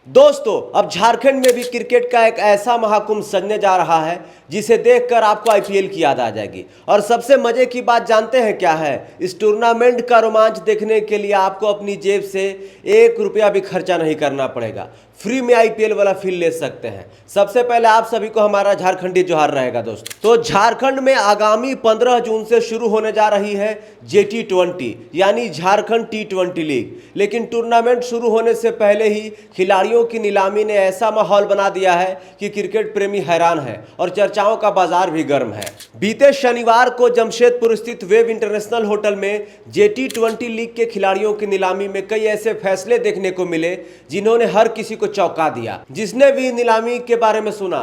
दोस्तों, अब झारखंड में भी क्रिकेट का एक ऐसा महाकुंभ सजने जा रहा है जिसे देखकर आपको आईपीएल की याद आ जाएगी। और सबसे मजे की बात जानते हैं क्या है? इस टूर्नामेंट का रोमांच देखने के लिए आपको अपनी जेब से 1 रुपया भी खर्चा नहीं करना पड़ेगा। फ्री में आईपीएल वाला फील ले सकते हैं। सबसे पहले आप सभी को हमारा झारखंडी जोहार रहेगा दोस्तों। तो झारखंड में आगामी 15 जून से शुरू होने जा रही है JT20 यानी झारखंड T20 लीग। लेकिन टूर्नामेंट शुरू होने से पहले ही खिलाड़ियों की नीलामी ने ऐसा माहौल बना दिया है कि क्रिकेट प्रेमी हैरान है और चर्चाओं का बाजार भी गर्म है। बीते शनिवार को जमशेदपुर स्थित वेब इंटरनेशनल होटल में JT20 लीग के खिलाड़ियों की नीलामी में कई ऐसे फैसले देखने को मिले जिन्होंने हर किसी को चौंका दिया। जिसने भी नीलामी के बारे में सुना,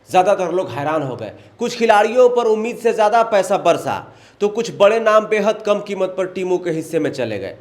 ज्यादातर लोग हैरान हो गए। कुछ खिलाड़ियों पर उम्मीद से ज्यादा पैसा बरसा तो कुछ बड़े नाम बेहद कम कीमत पर टीमों के हिस्से में चले गए।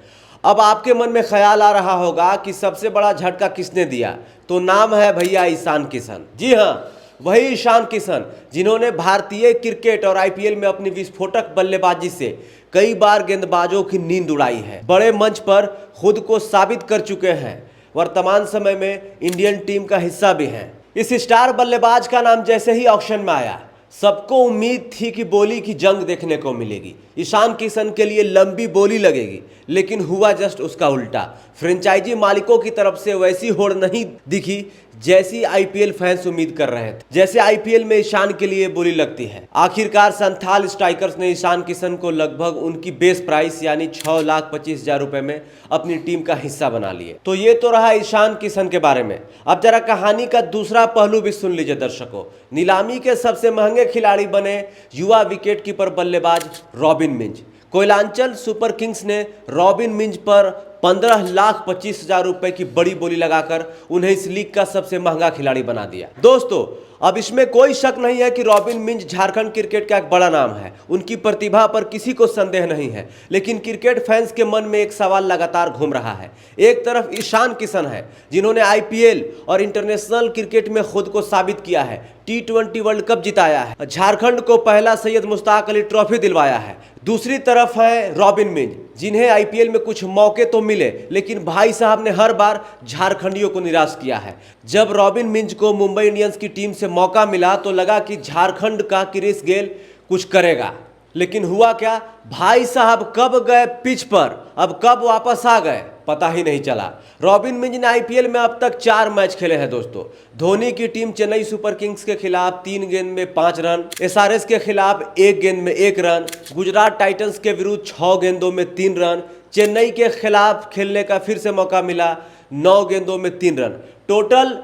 अब आपके मन में ख्याल आ रहा होगा कि सबसे बड़ा झटका किसने दिया? तो नाम है भैया ईशान किशन। जी हाँ, वही ईशान किशन जिन्होंने भारतीय क्रिकेट और आईपीएल में अपनी विस्फोटक बल्लेबाजी से कई बार गेंदबाजों की नींद उड़ाई है। बड़े मंच पर खुद को साबित कर चुके हैं। वर्तमान समय में इंडियन टीम का हिस्सा भी हैं। इस स्टार बल्लेबाज का नाम जैसे ही ऑक्शन में आया, सबको उम्मीद थी कि बोली की जंग देखने को मिलेगी। ईशान किशन के लिए लंबी बोली लगेगी, लेकिन हुआ जस्ट उसका उल्टा। फ्रेंचाइजी मालिकों की तरफ से वैसी होड़ नहीं दिखी जैसी आईपीएल फैंस उम्मीद कर रहे थे। जैसे आईपीएल में ईशान के लिए बोली लगती है। आखिरकार संथाल स्ट्राइकर्स ने ईशान किशन को लगभग उनकी बेस प्राइस यानी 6,25,000 रुपए में अपनी टीम का हिस्सा बना लिए। तो ये तो रहा ईशान किशन के बारे में। अब जरा कहानी का दूसरा पहलू भी सुन लीजिए दर्शकों। नीलामी के सबसे महंगे खिलाड़ी बने युवा विकेटकीपर बल्लेबाज Robin Minz. Koylanchal super kings ने रॉबिन मिंज पर 15,25,000 रुपए की बड़ी बोली लगाकर उन्हें इस लीग का सबसे महंगा खिलाड़ी बना दिया। दोस्तों, अब इसमें कोई शक नहीं है कि रॉबिन मिंज झारखंड क्रिकेट का एक बड़ा नाम है। उनकी प्रतिभा पर किसी को संदेह नहीं है। लेकिन क्रिकेट फैंस के मन में एक सवाल लगातार घूम रहा है। एक तरफ ईशान किशन है जिन्होंने आईपीएल और इंटरनेशनल क्रिकेट में खुद को साबित किया है, T20 वर्ल्ड कप जिताया है, झारखंड को पहला सैयद मुश्ताक अली ट्रॉफी दिलवाया है। दूसरी तरफ है रॉबिन मिंज जिन्हें आईपीएल में कुछ मौके तो मिले, लेकिन भाई साहब ने हर बार झारखंडियों को निराश किया है। जब रॉबिन मिंज को मुंबई इंडियंस की टीम से मौका मिला तो लगा कि झारखंड का क्रिस गेल कुछ करेगा, लेकिन हुआ क्या? भाई साहब कब गए पिच पर, अब कब वापस आ गए पता ही नहीं चला। रॉबिन मिंज ने आईपीएल में अब तक 4 मैच खेले हैं दोस्तों। धोनी की टीम चेन्नई सुपर किंग्स के खिलाफ 3 गेंद में 5 रन, एसआरएच के खिलाफ 1 गेंद में 1 रन, गुजरात टाइटंस के विरुद्ध 6 गेंदों में 3 रन, चेन्नई के खिलाफ खेलने का फिर से मौका मिला, 9 गेंदों में 3 run. Total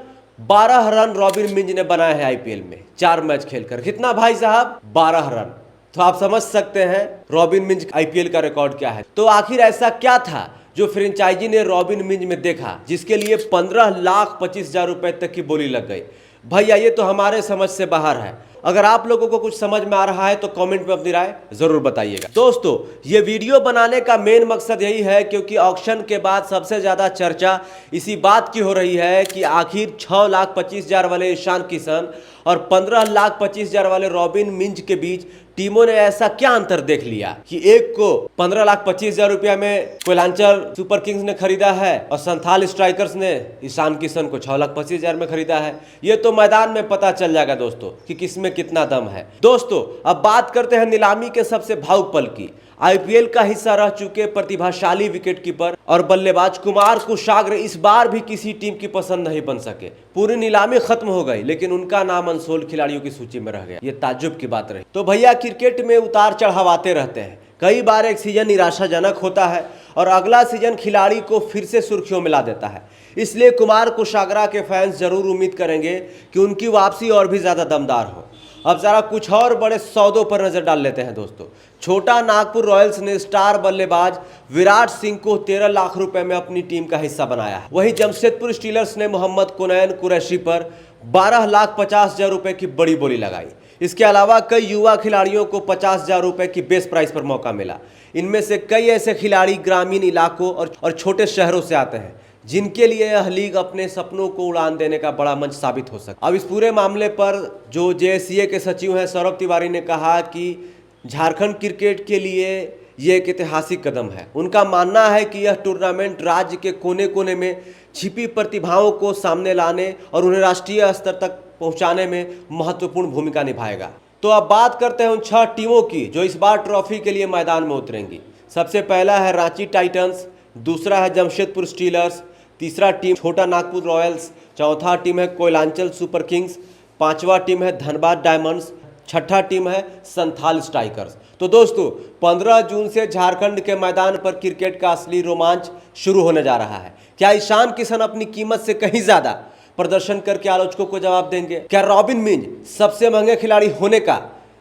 12 run Robin Minz ने बनाए हैं आईपीएल में 4 मैच खेलकर। कितना भाई साहब? 12 रन। तो आप समझ सकते हैं रॉबिन मिंज आईपीएल का रिकॉर्ड क्या है। तो आखिर ऐसा क्या था जो फ्रेंचाइजी ने रॉबिन मिंज में देखा जिसके लिए 15,25,000 रुपए तक की बोली लग गई? भैया ये तो हमारे समझ से बाहर है। अगर आप लोगों को कुछ समझ में आ रहा है तो कमेंट में अपनी राय जरूर बताइएगा। दोस्तों, ये वीडियो बनाने का मेन मकसद यही है क्योंकि ऑक्शन के बाद सबसे ज्यादा चर्चा इसी बात की हो रही है कि आखिर 6,25,000 वाले ईशान किशन और 15,25,000 वाले रॉबिन मिंज के बीच टीमों ने ऐसा क्या अंतर देख लिया कि एक को 15,25,000 रुपया में कोयलांचल सुपर किंग्स ने खरीदा है और संथाल स्ट्राइकर्स ने ईशान किशन को 6,25,000 में खरीदा है। ये तो मैदान में पता चल जाएगा दोस्तों कि किसमें कितना दम है। दोस्तों, अब बात करते हैं नीलामी के सबसे भावुक पल की। आईपीएल का हिस्सा रह चुके प्रतिभाशाली विकेटकीपर और बल्लेबाज कुमार कुशाग्र इस बार भी किसी टीम की पसंद नहीं बन सके। पूरी नीलामी खत्म हो गई लेकिन उनका नाम अनसोल्ड खिलाड़ियों की सूची में रह गया। ये ताज्जुब की बात रही। तो भैया, क्रिकेट में उतार चढ़ाव आते रहते हैं। कई बार एक सीजन निराशाजनक होता है और अगला सीजन खिलाड़ी को फिर से सुर्खियों में ला देता है। इसलिए कुमार कुशाग्रा के फैंस जरूर उम्मीद करेंगे कि उनकी वापसी और भी ज्यादा दमदार हो। अब जरा कुछ और बड़े सौदों पर नजर डाल लेते हैं दोस्तों। छोटा नागपुर रॉयल्स ने स्टार बल्लेबाज विराट सिंह को 13 लाख रुपए में अपनी टीम का हिस्सा बनाया है। वहीं जमशेदपुर स्टीलर्स ने मोहम्मद कुनैन कुरैशी पर 12,50,000 रुपए की बड़ी बोली लगाई। इसके अलावा कई युवा खिलाड़ियों को 50,000 रुपए की बेस प्राइस पर मौका मिला। इनमें से कई ऐसे खिलाड़ी ग्रामीण इलाकों और छोटे शहरों से आते हैं जिनके लिए यह लीग अपने सपनों को उड़ान देने का बड़ा मंच साबित हो सकता है। अब इस पूरे मामले पर जो JSCA के सचिव हैं सौरभ तिवारी ने कहा कि झारखंड क्रिकेट के लिए ये एक ऐतिहासिक कदम है। उनका मानना है कि यह टूर्नामेंट राज्य के कोने कोने में छिपी प्रतिभाओं को सामने लाने और उन्हें राष्ट्रीय स्तर तक पहुंचाने में महत्वपूर्ण भूमिका निभाएगा। तो अब बात करते हैं उन 6 टीमों की जो इस बार ट्रॉफी के लिए मैदान में उतरेंगी। सबसे पहला है रांची टाइटंस, दूसरा है जमशेदपुर स्टीलर्स, तीसरा टीम छोटा नागपुर रॉयल्स, चौथा टीम है कोयलांचल सुपर किंग्स, पांचवा टीम है धनबाद डायमंड्स, छठा टीम है संथाल स्ट्राइकर्स। तो दोस्तों 15 जून से झारखंड के मैदान पर क्रिकेट का असली रोमांच शुरू होने जा रहा है। क्या ईशान किशन अपनी कीमत से कहीं ज्यादा प्रदर्शन करके आलोचकों को जवाब देंगे? क्या रॉबिन मिंज सबसे महंगे खिलाड़ी होने का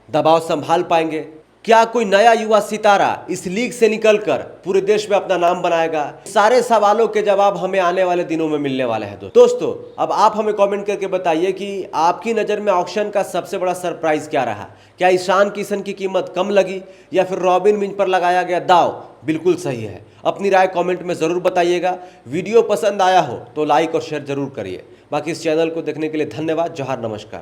दबाव संभाल पाएंगे? क्या कोई नया युवा सितारा इस लीग से निकलकर पूरे देश में अपना नाम बनाएगा? सारे सवालों के जवाब हमें आने वाले दिनों में मिलने वाले हैं। दोस्तों अब आप हमें कमेंट करके बताइए कि आपकी नज़र में ऑक्शन का सबसे बड़ा सरप्राइज क्या रहा? क्या ईशान किशन की कीमत कम लगी या फिर रॉबिन मिंज पर लगाया गया दाव बिल्कुल सही है? अपनी राय कमेंट में ज़रूर बताइएगा। वीडियो पसंद आया हो तो लाइक और शेयर जरूर करिए। बाकी इस चैनल को देखने के लिए धन्यवाद। जोहार, नमस्कार।